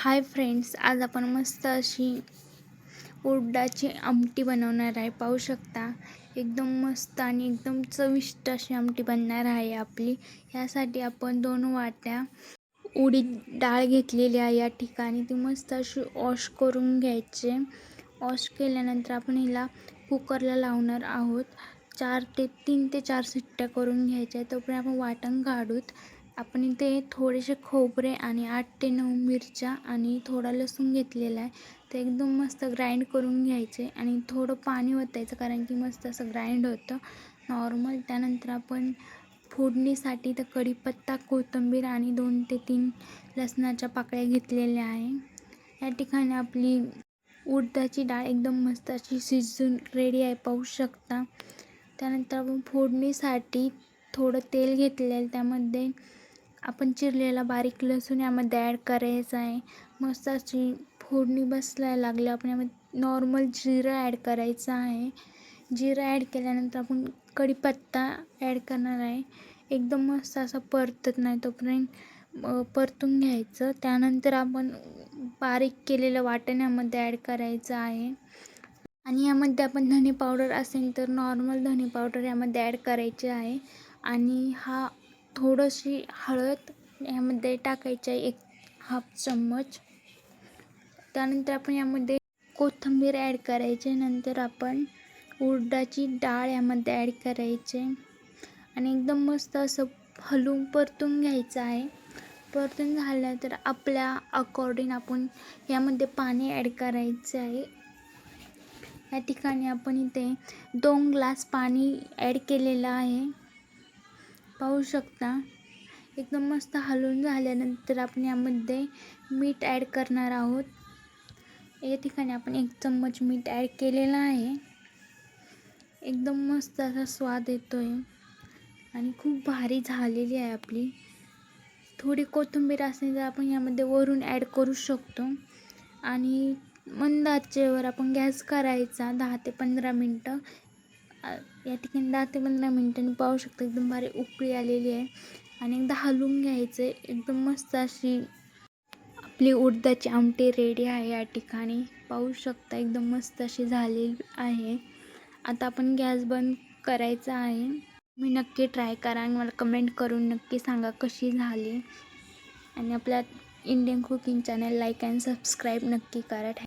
Hi friends, आज आपण मस्त अशी उडदाची आमटी बनवणार आहे. पाहू शकता एकदम मस्त आणि एकदम चविष्ट अशी आमटी बनणार आहे आपली. यासाठी आपण 2 वाट्या उडीद डाळ घेतलेली आहे. या ठिकाणी ती मस्त अशी वॉश करून घ्यायचे. वॉश केल्यानंतर आपण हिला कुकरला लावणार आहोत. 3 ते 4 शिट्ट्या करून घ्यायच्या. तोपर्यंत आपण वाटण काढूत. आपण इथे थोडेसे खोबरे आणि 8 ते 9 मिरच्या आणि थोडा लसूण घेतलेला आहे. ते एकदम मस्त ग्राइंड करून घ्यायचे आणि थोडं पाणी ओतायचं, कारण की मस्त असं ग्राइंड होतं नॉर्मल. त्यानंतर आपण फोडणीसाठी तर कढीपत्ता, कोथिंबीर आणि 2 ते 3 लसणाच्या पाकळ्या घेतलेल्या आहे. या ठिकाणी आपली उडदाची डाळ एकदम मस्त अशी शिजून रेडी आहे, पाहू शकता. त्यानंतर आपण फोडणीसाठी थोडं तेल घेतलेलं आहे. त्यामध्ये आपण चिरलेला बारीक लसूण यामध्ये ॲड करायचा आहे. मस्त अशी फोडणी बसायला लागली आपण यामध्ये नॉर्मल जिरं ॲड करायचं आहे. जिरं ॲड केल्यानंतर आपण कढीपत्ता ॲड करणार आहे. एकदम मस्त असं परतत नाही तोपर्यंत परतून घ्यायचं. त्यानंतर आपण बारीक केलेलं वाटण यामध्ये ॲड करायचं आहे आणि यामध्ये आपण धने पावडर असेल तर नॉर्मल धने पावडर यामध्ये ॲड करायचे आहे आणि थोडीशी हळद यामध्ये टाकायची आहे, 1/2 चम्मच. त्यानंतर आपण यामध्ये कोथिंबीर ॲड करायचे. नंतर आपण उडदाची डाळ यामध्ये ॲड करायचे आणि एकदम मस्त असं हलवून परतून घ्यायचं आहे. परतून झालं तर आपल्या अकॉर्डिंग आपण यामध्ये पाणी ॲड करायचं आहे. या ठिकाणी आपण इथे 2 ग्लास पाणी ॲड केलेलं आहे, पाहू शकता. एकदम मस्त हलवून झाल्यानंतर आपण यामध्ये मीठ ॲड करणार आहोत. या ठिकाणी आपण 1 चम्मच मीठ ॲड केलेलं आहे. एकदम मस्त असा स्वाद येतोय आणि खूप भारी झालेली आहे आपली. थोडी कोथिंबीर असेल तर आपण यामध्ये वरून ॲड करू शकतो आणि मंद आचेवर आपण गॅस करायचा 10 ते 15 मिनटं. या ठिकाणी 10 ते 15 मिनटांनी पाहू शकता एकदम भारी उकळी आलेली आहे आणि एकदा हलवून घ्यायचं. एकदम मस्त अशी आपली उडदाची आमटी रेडी आहे. या ठिकाणी पाहू शकता एकदम मस्त अशी झालेली आहे. आता आपण गॅस बंद करायचा आहे. मी नक्की ट्राय करा आणि मला कमेंट करून नक्की सांगा कशी झाली. आणि आपल्या Indian cooking channel like and subscribe नक्की करा.